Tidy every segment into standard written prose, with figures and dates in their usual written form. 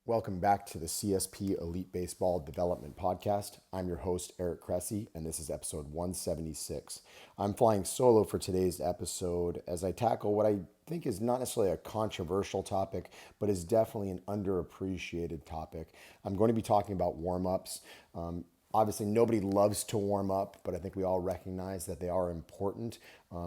Welcome back to the CSP Elite Baseball Development Podcast. I'm your host, Eric Cressey, and this is episode 176. I'm flying solo for today's episode as I tackle what I think is not necessarily a controversial topic, but is definitely an underappreciated topic. I'm going to be talking about warm-ups. Obviously, nobody loves to warm up, but I think we all recognize that they are important.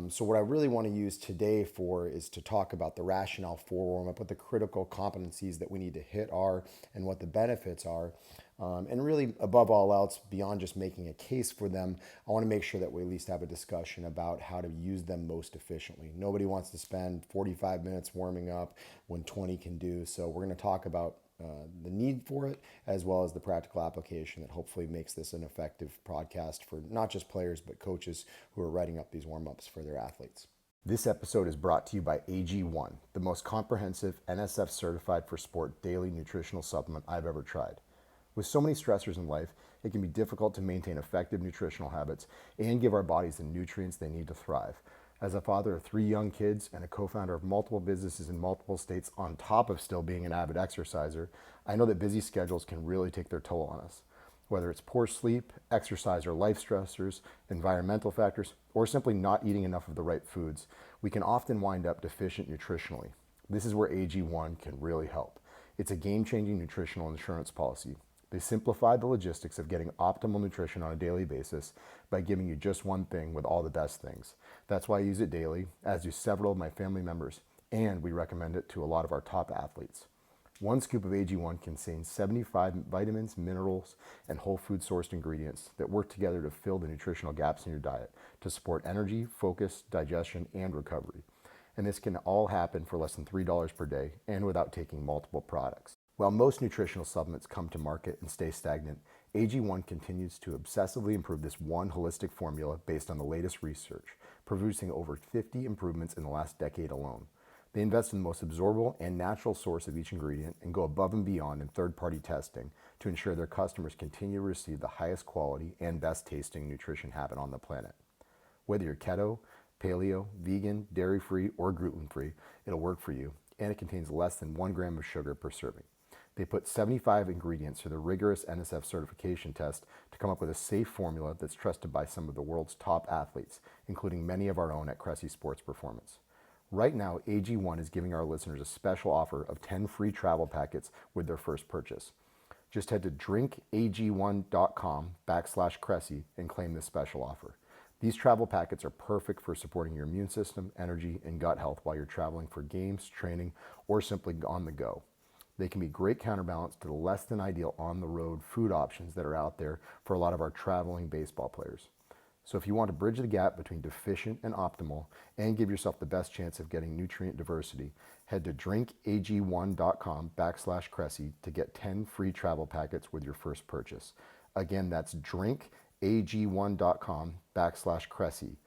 So what I really want to use today for is to talk about the rationale for warm up, what the critical competencies that we need to hit are, and what the benefits are. And really, above all else, beyond just making a case for them, I want to make sure that we at least have a discussion about how to use them most efficiently. Nobody wants to spend 45 minutes warming up when 20 can do. So we're going to talk about the need for it, as well as the practical application that hopefully makes this an effective podcast for not just players, but coaches who are writing up these warm-ups for their athletes. This episode is brought to you by AG1, the most comprehensive NSF certified for sport daily nutritional supplement I've ever tried. With so many stressors in life, it can be difficult to maintain effective nutritional habits and give our bodies the nutrients they need to thrive. As a father of 3 young kids and a co-founder of multiple businesses in multiple states on top of still being an avid exerciser, I know that busy schedules can really take their toll on us. Whether it's poor sleep, exercise or life stressors, environmental factors, or simply not eating enough of the right foods, we can often wind up deficient nutritionally. This is where AG1 can really help. It's a game-changing nutritional insurance policy. They simplify the logistics of getting optimal nutrition on a daily basis by giving you just one thing with all the best things. That's why I use it daily, as do several of my family members, and we recommend it to a lot of our top athletes. One scoop of AG1 contains 75 vitamins, minerals, and whole food sourced ingredients that work together to fill the nutritional gaps in your diet to support energy, focus, digestion, and recovery. And this can all happen for less than $3 per day and without taking multiple products. While most nutritional supplements come to market and stay stagnant, AG1 continues to obsessively improve this one holistic formula based on the latest research, producing over 50 improvements in the last decade alone. They invest in the most absorbable and natural source of each ingredient and go above and beyond in third-party testing to ensure their customers continue to receive the highest quality and best tasting nutrition habit on the planet. Whether you're keto, paleo, vegan, dairy-free, or gluten-free, it'll work for you, and it contains less than 1 gram of sugar per serving. They put 75 ingredients through the rigorous NSF certification test to come up with a safe formula that's trusted by some of the world's top athletes, including many of our own at Cressey Sports Performance. Right now, AG1 is giving our listeners a special offer of 10 free travel packets with their first purchase. Just head to drinkag1.com/Cressey and claim this special offer. These travel packets are perfect for supporting your immune system, energy, and gut health while you're traveling for games, training, or simply on the go. They can be great counterbalance to the less than ideal on-the-road food options that are out there for a lot of our traveling baseball players. So if you want to bridge the gap between deficient and optimal and give yourself the best chance of getting nutrient diversity, head to drinkag1.com/Cressey to get 10 free travel packets with your first purchase. Again, that's drinkag1.com/Cressey, Cressey.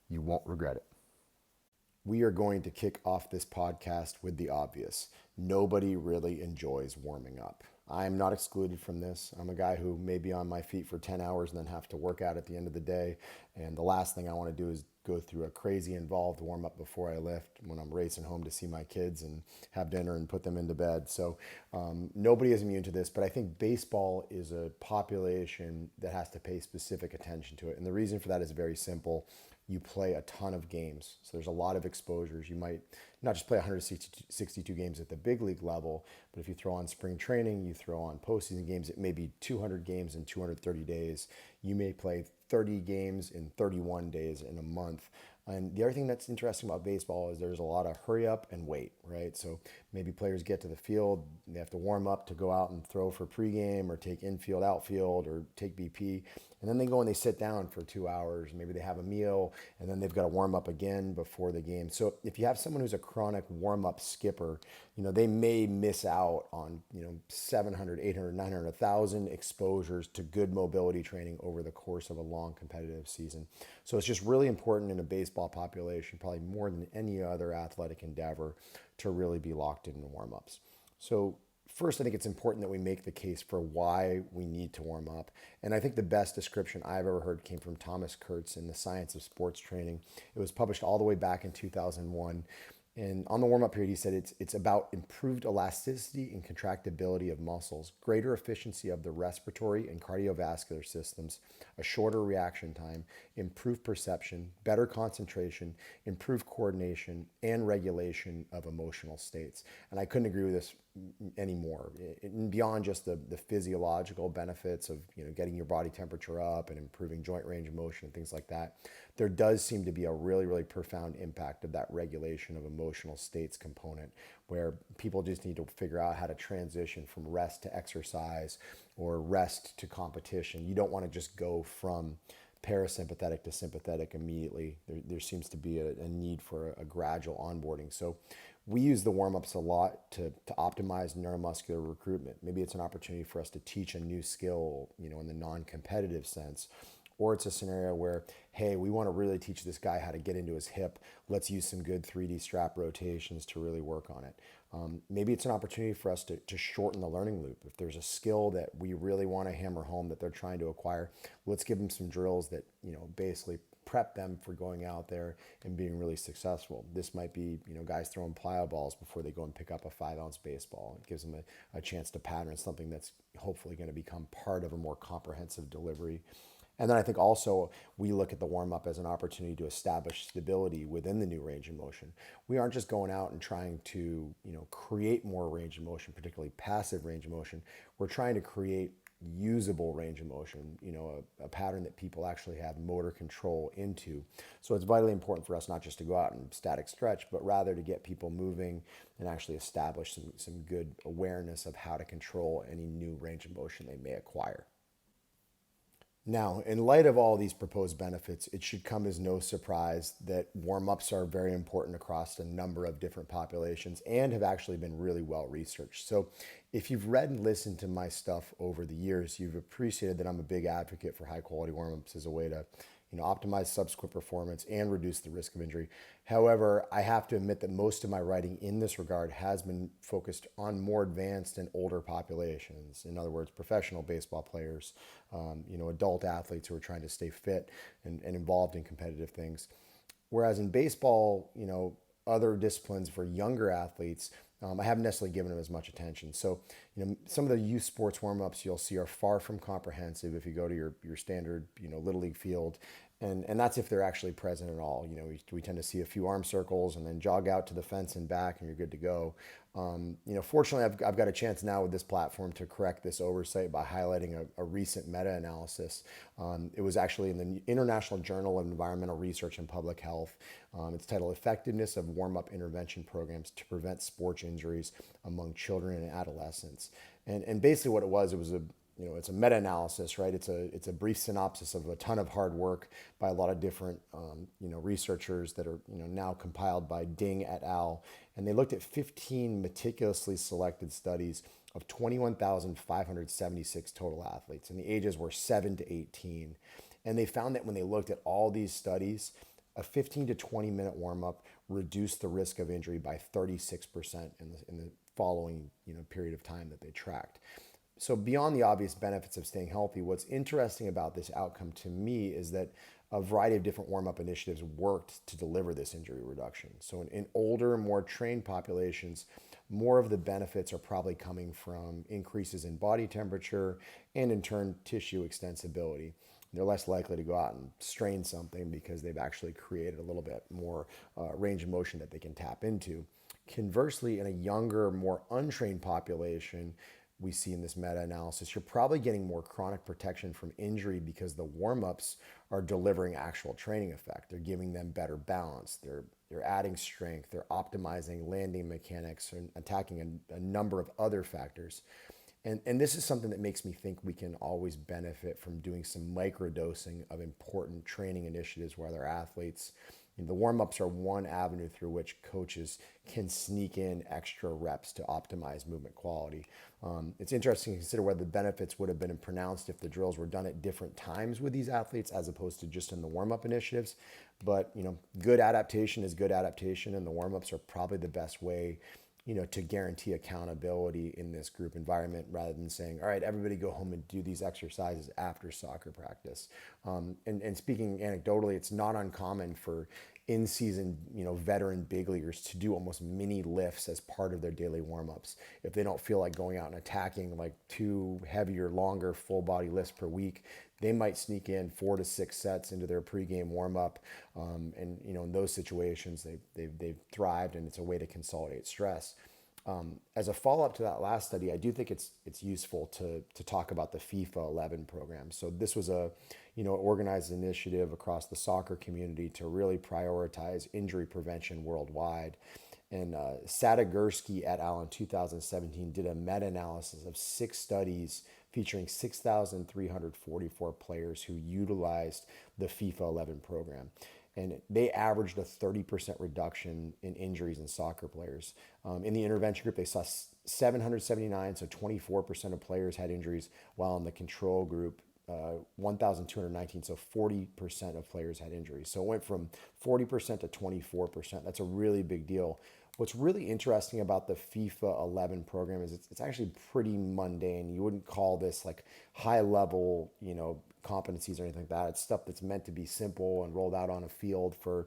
You won't regret it. We are going to kick off this podcast with the obvious. Nobody really enjoys warming up. I am not excluded from this. I'm a guy who may be on my feet for 10 hours and then have to work out at the end of the day. And the last thing I want to do is go through a crazy involved warm up before I lift when I'm racing home to see my kids and have dinner and put them into bed. So nobody is immune to this, but I think baseball is a population that has to pay specific attention to it. And the reason for that is very simple. You play a ton of games. So there's a lot of exposures. You might not just play 162 games at the big league level, but if you throw on spring training, you throw on postseason games, it may be 200 games in 230 days. You may play 30 games in 31 days in a month. And the other thing that's interesting about baseball is there's a lot of hurry up and wait, right? So maybe players get to the field, they have to warm up to go out and throw for pregame or take infield, outfield, or take BP. And then they go and they sit down for 2 hours. Maybe they have a meal, and then they've got to warm up again before the game. So if you have someone who's a chronic warm-up skipper, they may miss out on, 700, 800, 900, 1,000 exposures to good mobility training over the course of a long competitive season. So it's just really important in a baseball population, probably more than any other athletic endeavor, to really be locked into warm-ups. So first, I think it's important that we make the case for why we need to warm up. And I think the best description I've ever heard came from Thomas Kurtz in The Science of Sports Training. It was published all the way back in 2001. And on the warm-up period, he said it's about improved elasticity and contractibility of muscles, greater efficiency of the respiratory and cardiovascular systems, a shorter reaction time, improved perception, better concentration, improved coordination, and regulation of emotional states. And I couldn't agree with this anymore. Beyond just the physiological benefits of getting your body temperature up and improving joint range of motion and things like that, there does seem to be a really, really profound impact of that regulation of emotional states component, where people just need to figure out how to transition from rest to exercise or rest to competition. You don't want to just go from parasympathetic to sympathetic immediately. There seems to be a need for a gradual onboarding. So we use the warm-ups a lot to optimize neuromuscular recruitment. Maybe it's an opportunity for us to teach a new skill, in the non-competitive sense. Or it's a scenario where, hey, we want to really teach this guy how to get into his hip. Let's use some good 3D strap rotations to really work on it. Maybe it's an opportunity for us to shorten the learning loop. If there's a skill that we really want to hammer home that they're trying to acquire, let's give them some drills that, basically prep them for going out there and being really successful. This might be, guys throwing plyo balls before they go and pick up a 5-ounce baseball. It gives them a chance to pattern something that's hopefully going to become part of a more comprehensive delivery. And then I think also we look at the warm-up as an opportunity to establish stability within the new range of motion. We aren't just going out and trying to, create more range of motion, particularly passive range of motion. We're trying to create usable range of motion, a pattern that people actually have motor control into. So it's vitally important for us not just to go out and static stretch, but rather to get people moving and actually establish some good awareness of how to control any new range of motion they may acquire. Now, in light of all these proposed benefits, it should come as no surprise that warm-ups are very important across a number of different populations and have actually been really well researched. So if you've read and listened to my stuff over the years, you've appreciated that I'm a big advocate for high quality warm-ups as a way to optimize subsequent performance and reduce the risk of injury. However, I have to admit that most of my writing in this regard has been focused on more advanced and older populations. In other words, professional baseball players, adult athletes who are trying to stay fit and involved in competitive things. Whereas in baseball, other disciplines for younger athletes, I haven't necessarily given them as much attention. So, some of the youth sports warm-ups you'll see are far from comprehensive if you go to your standard, Little League field. And that's if they're actually present at all. We tend to see a few arm circles and then jog out to the fence and back and you're good to go. Fortunately, I've got a chance now with this platform to correct this oversight by highlighting a recent meta-analysis. It was actually in the International Journal of Environmental Research and Public Health. It's titled Effectiveness of Warm-Up Intervention Programs to Prevent Sports Injuries Among Children and Adolescents. And basically what it was it's a meta-analysis, right? It's a brief synopsis of a ton of hard work by a lot of different, researchers that are, now compiled by Ding et al. And they looked at 15 meticulously selected studies of 21,576 total athletes, and the ages were 7 to 18. And they found that when they looked at all these studies, a 15 to 20 minute warm-up reduced the risk of injury by 36% in the following, period of time that they tracked. So beyond the obvious benefits of staying healthy, what's interesting about this outcome to me is that a variety of different warm-up initiatives worked to deliver this injury reduction. So in older, more trained populations, more of the benefits are probably coming from increases in body temperature and in turn tissue extensibility. They're less likely to go out and strain something because they've actually created a little bit more range of motion that they can tap into. Conversely, in a younger, more untrained population, we see in this meta-analysis, you're probably getting more chronic protection from injury because the warm-ups are delivering actual training effect. They're giving them better balance. They're adding strength. They're optimizing landing mechanics and attacking a number of other factors. And this is something that makes me think we can always benefit from doing some microdosing of important training initiatives where their athletes. The warm-ups are one avenue through which coaches can sneak in extra reps to optimize movement quality. It's interesting to consider whether the benefits would have been pronounced if the drills were done at different times with these athletes as opposed to just in the warm-up initiatives. But, good adaptation is good adaptation, and the warm-ups are probably the best way to guarantee accountability in this group environment rather than saying, all right, everybody go home and do these exercises after soccer practice. And speaking anecdotally, it's not uncommon for in-season, veteran big leaguers to do almost mini lifts as part of their daily warm-ups. If they don't feel like going out and attacking like 2 heavier, longer, full body lifts per week, they might sneak in 4 to 6 sets into their pregame warm-up. And in those situations, they've thrived, and it's a way to consolidate stress. As a follow-up to that last study, I do think it's useful to talk about the FIFA 11 program. So this was a organized initiative across the soccer community to really prioritize injury prevention worldwide. And Sadagursky et al. In 2017 did a meta-analysis of 6 studies featuring 6,344 players who utilized the FIFA 11 program. And they averaged a 30% reduction in injuries in soccer players. In the intervention group, they saw 779, so 24% of players had injuries, while in the control group, 1,219, so 40% of players had injuries. So it went from 40% to 24%. That's a really big deal. What's really interesting about the FIFA 11 program is it's actually pretty mundane. You wouldn't call this like high level, competencies or anything like that. It's stuff that's meant to be simple and rolled out on a field for,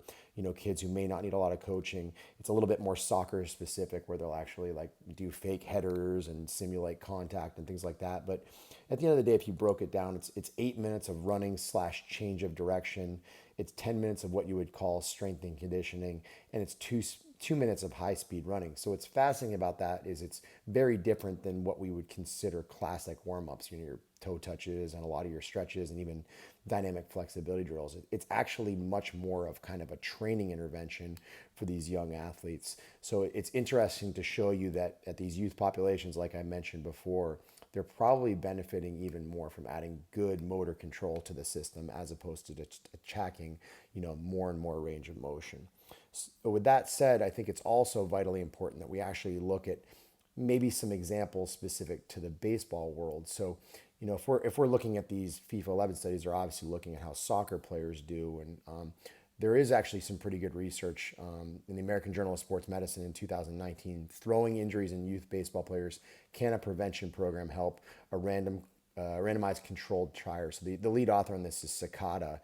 kids who may not need a lot of coaching. It's a little bit more soccer specific, where they'll actually like do fake headers and simulate contact and things like that. But at the end of the day, if you broke it down, it's 8 minutes of running / change of direction. It's 10 minutes of what you would call strength and conditioning, and it's 2 minutes of high speed running. So what's fascinating about that is it's very different than what we would consider classic warm-ups, your toe touches and a lot of your stretches and even dynamic flexibility drills. It's actually much more of kind of a training intervention for these young athletes. So it's interesting to show you that at these youth populations, like I mentioned before, they're probably benefiting even more from adding good motor control to the system as opposed to attacking, more and more range of motion. So with that said, I think it's also vitally important that we actually look at maybe some examples specific to the baseball world. So, if we're looking at these FIFA 11 studies, they're obviously looking at how soccer players do, and there is actually some pretty good research in the American Journal of Sports Medicine in 2019. Throwing injuries in youth baseball players, can a prevention program help? A randomized controlled trial. So the lead author on this is Sakata,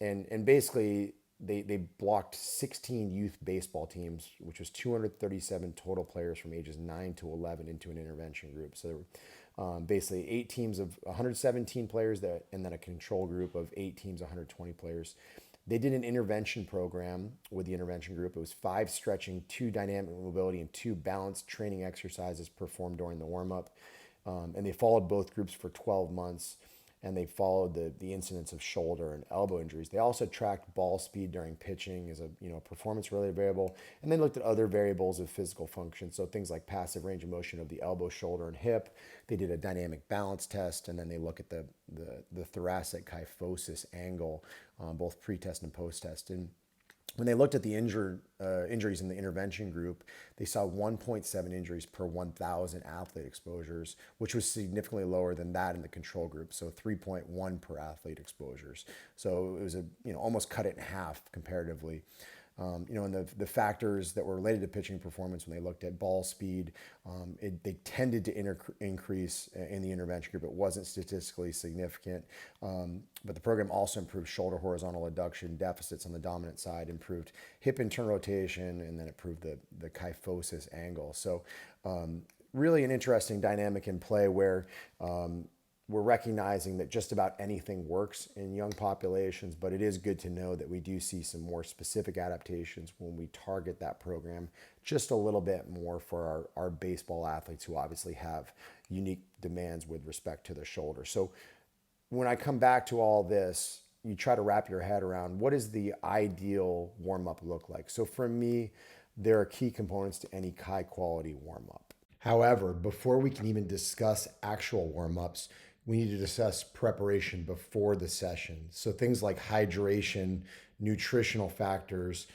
and basically they blocked 16 youth baseball teams, which was 237 total players from ages 9 to 11 into an intervention group. So there were basically 8 teams of 117 players, and then a control group of 8 teams, 120 players. They did an intervention program with the intervention group. It was 5 stretching, 2 dynamic mobility, and 2 balanced training exercises performed during the warm-up. And they followed both groups for 12 months. And they followed the incidence of shoulder and elbow injuries. They also tracked ball speed during pitching as a performance-related variable, and then looked at other variables of physical function. So things like passive range of motion of the elbow, shoulder, and hip. They did a dynamic balance test, and then they look at the thoracic kyphosis angle, both pre-test and post-test. And when they looked at the injuries in the intervention group, they saw 1.7 injuries per 1,000 athlete exposures, which was significantly lower than that in the control group. So 3.1 per athlete exposures. So it was almost cut it in half comparatively. And the factors that were related to pitching performance, when they looked at ball speed, they tended to increase in the intervention group. It wasn't statistically significant, but the program also improved shoulder horizontal adduction deficits on the dominant side, improved hip internal rotation, and then improved the kyphosis angle. So really an interesting dynamic in play where we're recognizing that just about anything works in young populations, but it is good to know that we do see some more specific adaptations when we target that program just a little bit more for our baseball athletes, who obviously have unique demands with respect to the shoulder. So when I come back to all this, you try to wrap your head around what does the ideal warm-up look like. So for me, there are key components to any high quality warm-up. However, before we can even discuss actual warm-ups, we need to discuss preparation before the session. So things like hydration, nutritional factors,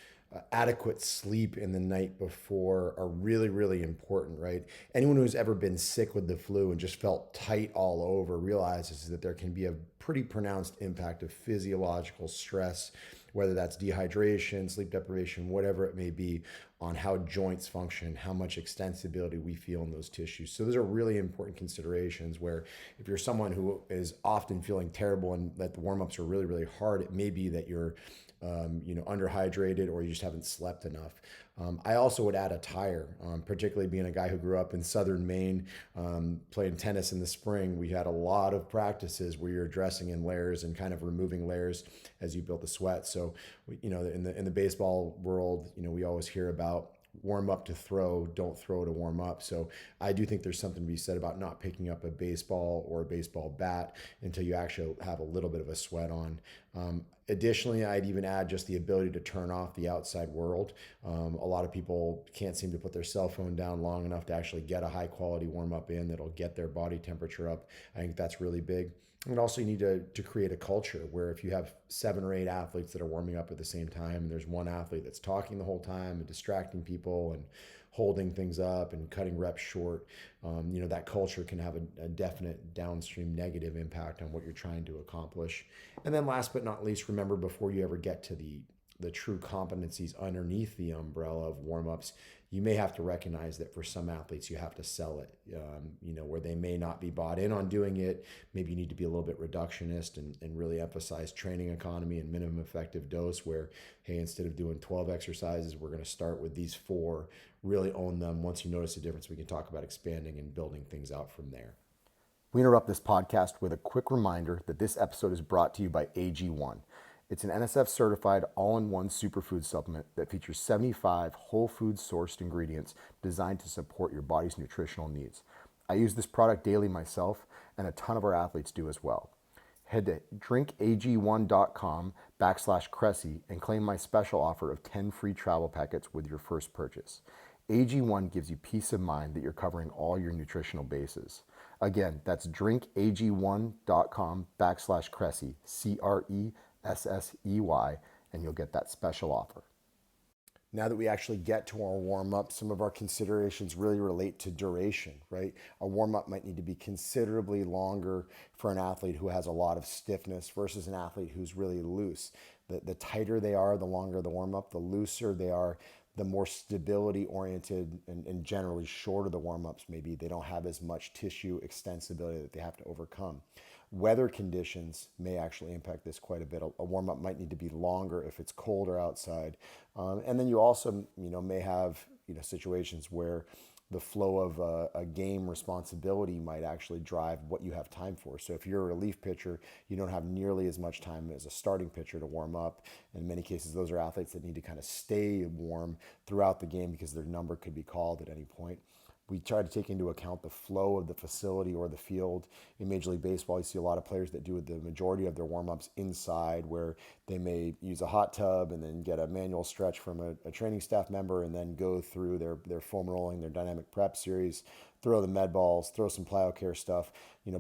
adequate sleep in the night before are really, really important, right? Anyone who's ever been sick with the flu and just felt tight all over realizes that there can be a pretty pronounced impact of physiological stress, whether that's dehydration, sleep deprivation, whatever it may be, on how joints function, how much extensibility we feel in those tissues. So those are really important considerations where if you're someone who is often feeling terrible and that the warm-ups are really, really hard, it may be that you're underhydrated, or you just haven't slept enough. I also would add a tire, particularly being a guy who grew up in southern Maine, playing tennis in the spring. We had a lot of practices where you're dressing in layers and kind of removing layers as you build the sweat. So, in the baseball world, we always hear about warm up to throw, don't throw to warm up. So I do think there's something to be said about not picking up a baseball or a baseball bat until you actually have a little bit of a sweat on. Additionally, I'd even add just the ability to turn off the outside world. A lot of people can't seem to put their cell phone down long enough to actually get a high quality warm up in that'll get their body temperature up. I think that's really big. And also, you need to create a culture where if you have 7 or 8 athletes that are warming up at the same time, and there's one athlete that's talking the whole time and distracting people and holding things up and cutting reps short, that culture can have a definite downstream negative impact on what you're trying to accomplish. And then last but not least, remember before you ever get to the true competencies underneath the umbrella of warm-ups, you may have to recognize that for some athletes you have to sell it, where they may not be bought in on doing it. Maybe you need to be a little bit reductionist and really emphasize training economy and minimum effective dose, where, hey, instead of doing 12 exercises, we're going to start with these 4, really own them. Once you notice a difference, we can talk about expanding and building things out from there. We interrupt this podcast with a quick reminder that this episode is brought to you by AG1. It's an NSF certified all-in-one superfood supplement that features 75 whole food sourced ingredients designed to support your body's nutritional needs. I use this product daily myself, and a ton of our athletes do as well. Head to drinkag1.com/Cressey and claim my special offer of 10 free travel packets with your first purchase. AG1 gives you peace of mind that you're covering all your nutritional bases. Again, that's drinkag1.com/Cressey, CRESSEY, and you'll get that special offer. Now that we actually get to our warm-up, some of our considerations really relate to duration, right? A warm-up might need to be considerably longer for an athlete who has a lot of stiffness versus an athlete who's really loose. The tighter they are, the longer the warm-up. The looser they are, the more stability-oriented and generally shorter the warm-ups may be. They don't have as much tissue extensibility that they have to overcome. Weather conditions may actually impact this quite a bit. A warm-up might need to be longer if it's colder outside. And then you also, may have, situations where the flow of a game responsibility might actually drive what you have time for. So if you're a relief pitcher, you don't have nearly as much time as a starting pitcher to warm up. In many cases, those are athletes that need to kind of stay warm throughout the game because their number could be called at any point. We try to take into account the flow of the facility or the field. In Major League Baseball, you see a lot of players that do the majority of their warm-ups inside, where they may use a hot tub and then get a manual stretch from a training staff member and then go through their foam rolling, their dynamic prep series, throw the med balls, throw some plyo care stuff,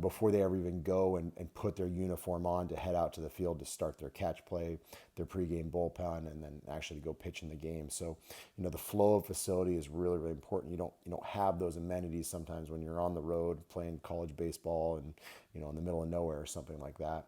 before they ever even go and put their uniform on to head out to the field to start their catch play, their pregame bullpen, and then actually go pitch in the game. So, the flow of facility is really, really important. You don't have those amenities sometimes when you're on the road playing college baseball and, in the middle of nowhere or something like that.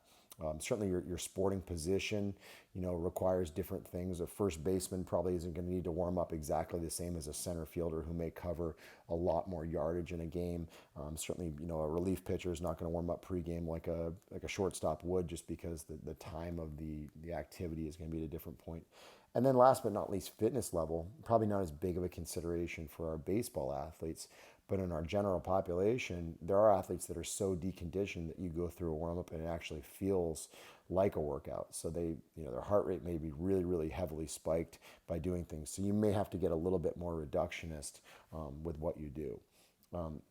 Certainly your sporting position, requires different things. A first baseman probably isn't going to need to warm up exactly the same as a center fielder who may cover a lot more yardage in a game. Certainly, a relief pitcher is not going to warm up pregame like a shortstop would, just because the time of the activity is going to be at a different point. And then last but not least, fitness level, probably not as big of a consideration for our baseball athletes. But in our general population, there are athletes that are so deconditioned that you go through a warm-up and it actually feels like a workout. So their heart rate may be really, really heavily spiked by doing things. So you may have to get a little bit more reductionist with what you do.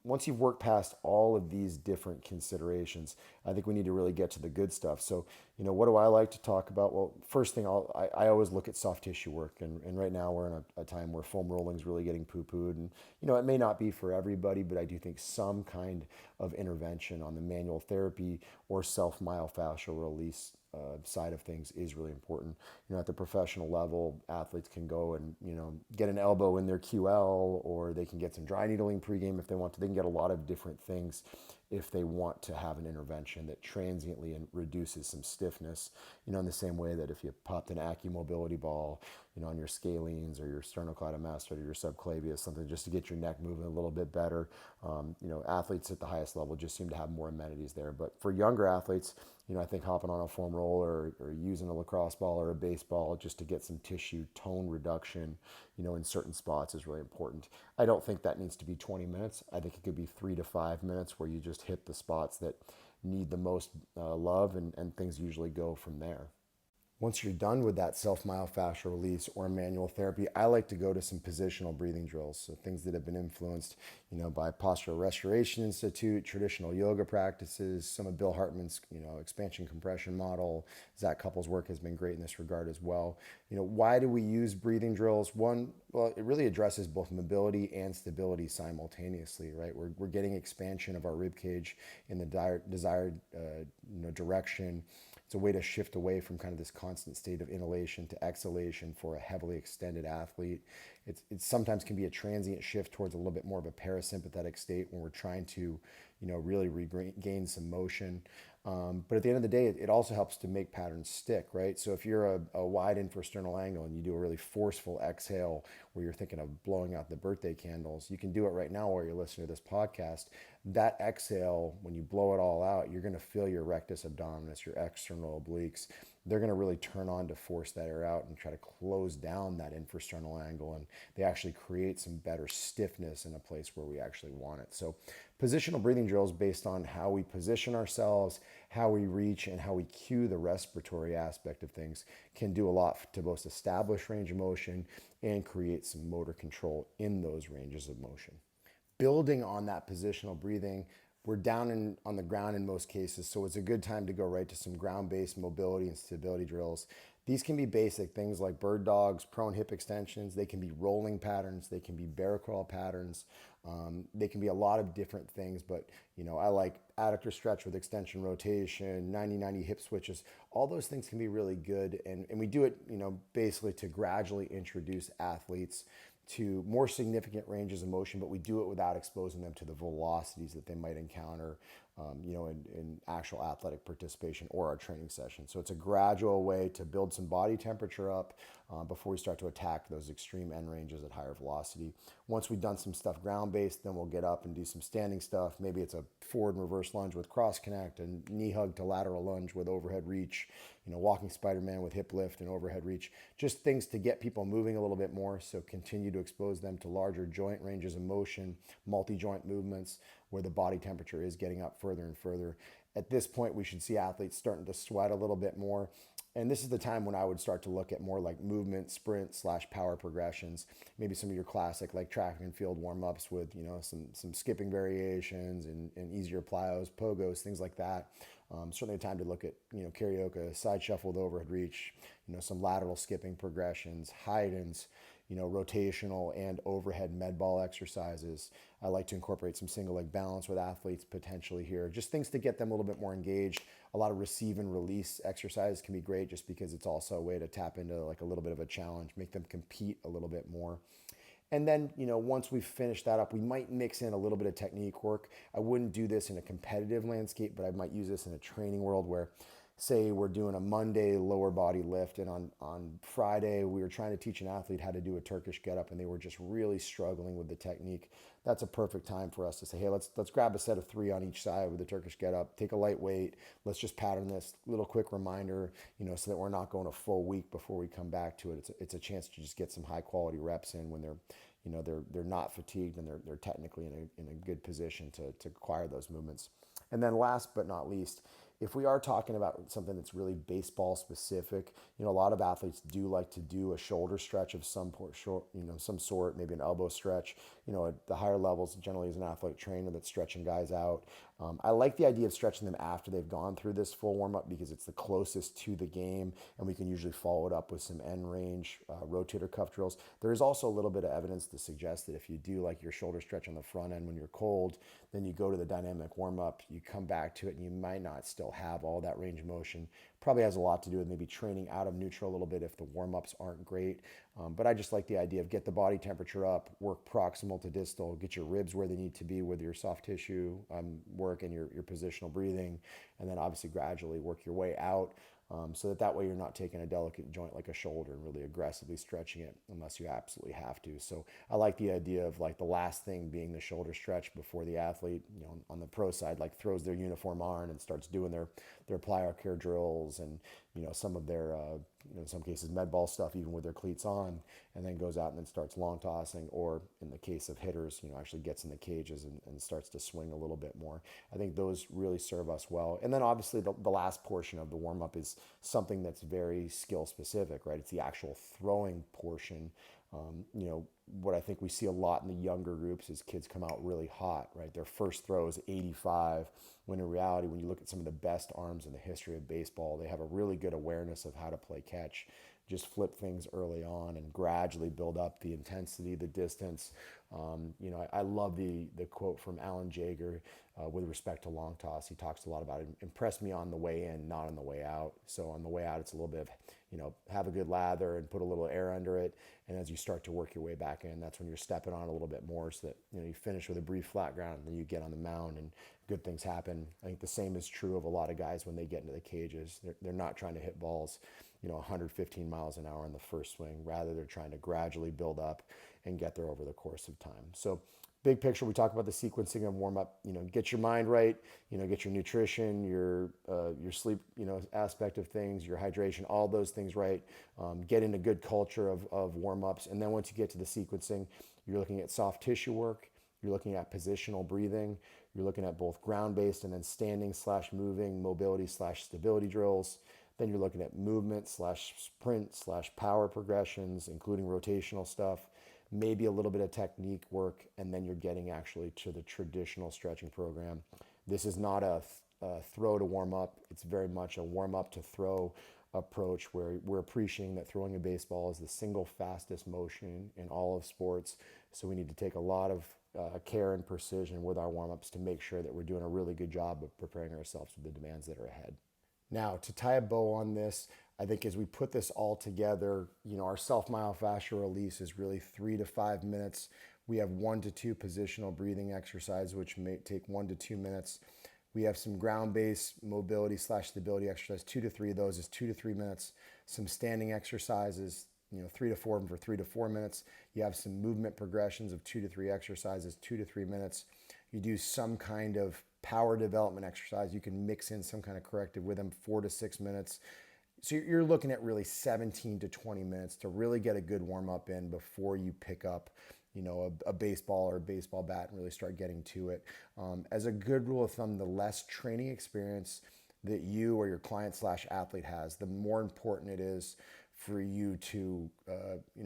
Once you've worked past all of these different considerations, I think we need to really get to the good stuff. So, what do I like to talk about? Well, first thing, I always look at soft tissue work. And right now we're in a time where foam rolling is really getting poo-pooed. And, it may not be for everybody, but I do think some kind of intervention on the manual therapy or self-myofascial release side of things is really important. At the professional level, athletes can go and, get an elbow in their QL, or they can get some dry needling pregame if they want to. They can get a lot of different things if they want to have an intervention that transiently and reduces some stiffness, in the same way that if you popped an mobility ball, on your scalenes or your sternocleidomastoid or your subclavius, something just to get your neck moving a little bit better. Athletes at the highest level just seem to have more amenities there. But for younger athletes, I think hopping on a foam roller or using a lacrosse ball or a baseball just to get some tissue tone reduction, in certain spots is really important. I don't think that needs to be 20 minutes. I think it could be 3 to 5 minutes where you just hit the spots that need the most love, and things usually go from there. Once you're done with that self-myofascial release or manual therapy, I like to go to some positional breathing drills. So things that have been influenced, by Postural Restoration Institute, traditional yoga practices, some of Bill Hartman's, expansion compression model. Zach Couples' work has been great in this regard as well. Why do we use breathing drills? One, well, it really addresses both mobility and stability simultaneously, right? We're getting expansion of our rib cage in the desired direction. It's a way to shift away from kind of this constant state of inhalation to exhalation for a heavily extended athlete. It sometimes can be a transient shift towards a little bit more of a parasympathetic state when we're trying to, really regain some motion. But at the end of the day, it also helps to make patterns stick, right? So if you're a wide infrasternal angle and you do a really forceful exhale where you're thinking of blowing out the birthday candles, you can do it right now while you're listening to this podcast. That exhale, when you blow it all out, you're going to feel your rectus abdominis, your external obliques. They're going to really turn on to force that air out and try to close down that infrasternal angle. And they actually create some better stiffness in a place where we actually want it. So positional breathing drills based on how we position ourselves, how we reach, and how we cue the respiratory aspect of things can do a lot to both establish range of motion and create some motor control in those ranges of motion. Building on that positional breathing, we're down on the ground in most cases, so it's a good time to go right to some ground-based mobility and stability drills. These can be basic things like bird dogs, prone hip extensions. They can be rolling patterns. They can be bear crawl patterns. They can be a lot of different things, but I like adductor stretch with extension rotation, 90-90 hip switches. All those things can be really good, and we do it, basically to gradually introduce athletes to more significant ranges of motion, but we do it without exposing them to the velocities that they might encounter, in actual athletic participation or our training session. So it's a gradual way to build some body temperature up before we start to attack those extreme end ranges at higher velocity. Once we've done some stuff ground-based, then we'll get up and do some standing stuff. Maybe it's a forward and reverse lunge with cross connect, and knee hug to lateral lunge with overhead reach, walking Spider-Man with hip lift and overhead reach. Just things to get people moving a little bit more, so continue to expose them to larger joint ranges of motion, multi-joint movements, where the body temperature is getting up further and further. At this point, we should see athletes starting to sweat a little bit more. And this is the time when I would start to look at more like movement, sprint / power progressions. Maybe some of your classic like track and field warm-ups with, some skipping variations and easier plyos, pogos, things like that. Certainly a time to look at, karaoke, side shuffle with overhead reach, some lateral skipping progressions, hide-ins, rotational and overhead med ball exercises. I like to incorporate some single leg balance with athletes potentially here. Just things to get them a little bit more engaged. A lot of receive and release exercises can be great just because it's also a way to tap into like a little bit of a challenge, make them compete a little bit more. And then, once we've finished that up, we might mix in a little bit of technique work. I wouldn't do this in a competitive landscape, but I might use this in a training world where, say we're doing a Monday lower body lift, and on Friday we were trying to teach an athlete how to do a Turkish get-up, and they were just really struggling with the technique. That's a perfect time for us to say, hey, let's grab a set of 3 on each side with the Turkish get-up, take a light weight, let's just pattern this little quick reminder, so that we're not going a full week before we come back to it. It's a chance to just get some high quality reps in when they're not fatigued and they're technically in a good position to acquire those movements. And then last but not least, if we are talking about something that's really baseball specific, a lot of athletes do like to do a shoulder stretch of some sort, maybe an elbow stretch. At the higher levels, generally as an athletic trainer that's stretching guys out. I like the idea of stretching them after they've gone through this full warm up because it's the closest to the game, and we can usually follow it up with some end range rotator cuff drills. There is also a little bit of evidence to suggest that if you do like your shoulder stretch on the front end when you're cold, then you go to the dynamic warm up, you come back to it, and you might not still still have all that range of motion. Probably has a lot to do with maybe training out of neutral a little bit if the warm-ups aren't great. But I just like the idea of get the body temperature up, work proximal to distal, get your ribs where they need to be with your soft tissue work and your positional breathing, and then obviously gradually work your way out. So that way you're not taking a delicate joint like a shoulder and really aggressively stretching it unless you absolutely have to. So I like the idea of like the last thing being the shoulder stretch before the athlete, on the pro side, like throws their uniform on and starts doing their plyo drills and, some of their, in some cases med ball stuff, even with their cleats on, and then goes out and then starts long tossing, or in the case of hitters, actually gets in the cages and starts to swing a little bit more. I think those really serve us well. And then obviously the last portion of the warm up is something that's very skill specific, right? It's the actual throwing portion. What I think we see a lot in the younger groups is kids come out really hot, right? Their first throw is 85, when in reality, when you look at some of the best arms in the history of baseball, they have a really good awareness of how to play catch. Just flip things early on and gradually build up the intensity, the distance. I love the quote from Alan Jaeger with respect to long toss. He talks a lot about it. Impress me on the way in, not on the way out. So on the way out, it's a little bit of, have a good lather and put a little air under it. And as you start to work your way back in, that's when you're stepping on a little bit more so that, you finish with a brief flat ground and then you get on the mound and good things happen. I think the same is true of a lot of guys when they get into the cages. They're not trying to hit balls, 115 miles an hour in the first swing. Rather, they're trying to gradually build up and get there over the course of time. So big picture, we talk about the sequencing of warm up, get your mind right, get your nutrition, your sleep, aspect of things, your hydration, all those things right. Get in a good culture of warm ups. And then once you get to the sequencing, you're looking at soft tissue work. You're looking at positional breathing. You're looking at both ground-based and then standing/moving, mobility/stability drills. Then you're looking at movement/sprint/power progressions, including rotational stuff, maybe a little bit of technique work, and then you're getting actually to the traditional stretching program. This is not a throw to warm up. It's very much a warm up to throw approach where we're appreciating that throwing a baseball is the single fastest motion in all of sports. So we need to take a lot of care and precision with our warm-ups to make sure that we're doing a really good job of preparing ourselves for the demands that are ahead. Now, to tie a bow on this, I think as we put this all together, our self-myofascial release is really 3 to 5 minutes. We have 1 to 2 positional breathing exercises, which may take 1 to 2 minutes. We have some ground-based mobility/stability exercise. 2 to 3 of those is 2 to 3 minutes. Some standing exercises, 3 to 4 of them for 3 to 4 minutes. You have some movement progressions of 2 to 3 exercises, 2 to 3 minutes. You do some kind of power development exercise. You can mix in some kind of corrective with them, 4 to 6 minutes. So you're looking at really 17 to 20 minutes to really get a good warm up in before you pick up, a baseball or a baseball bat and really start getting to it. As a good rule of thumb, the less training experience that you or your client/athlete has, the more important it is for you to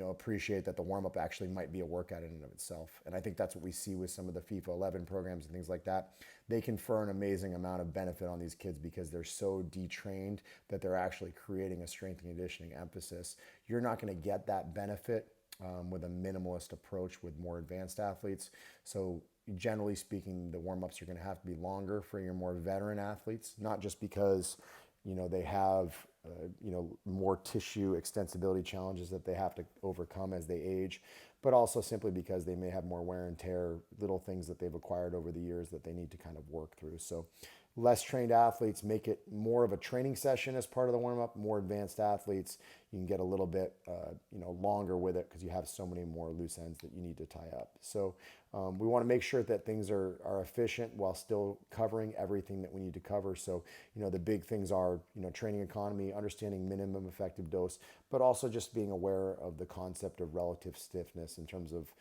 appreciate that the warm-up actually might be a workout in and of itself. And I think that's what we see with some of the FIFA 11 programs and things like that. They confer an amazing amount of benefit on these kids because they're so detrained that they're actually creating a strength and conditioning emphasis. You're not going to get that benefit with a minimalist approach with more advanced athletes. So generally speaking, the warm-ups are going to have to be longer for your more veteran athletes, not just because they have more tissue extensibility challenges that they have to overcome as they age, but also simply because they may have more wear and tear, little things that they've acquired over the years that they need to kind of work through. So less trained athletes make it more of a training session as part of the warm-up. More advanced athletes, you can get a little bit longer with it because you have so many more loose ends that you need to tie up. So we want to make sure that things are efficient while still covering everything that we need to cover. So the big things are training economy, understanding minimum effective dose, but also just being aware of the concept of relative stiffness in terms of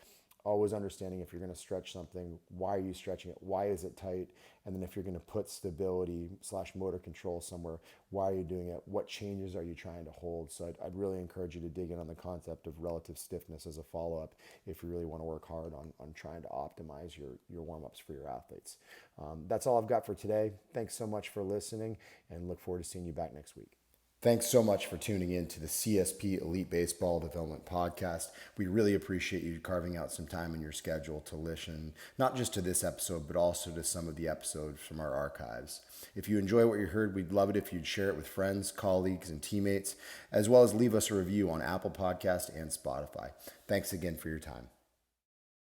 always understanding if you're going to stretch something, why are you stretching it? Why is it tight? And then if you're going to put stability/motor control somewhere, why are you doing it? What changes are you trying to hold? So I'd really encourage you to dig in on the concept of relative stiffness as a follow-up if you really want to work hard on trying to optimize your warm-ups for your athletes. That's all I've got for today. Thanks so much for listening and look forward to seeing you back next week. Thanks so much for tuning in to the CSP Elite Baseball Development Podcast. We really appreciate you carving out some time in your schedule to listen, not just to this episode, but also to some of the episodes from our archives. If you enjoy what you heard, we'd love it if you'd share it with friends, colleagues, and teammates, as well as leave us a review on Apple Podcast and Spotify. Thanks again for your time.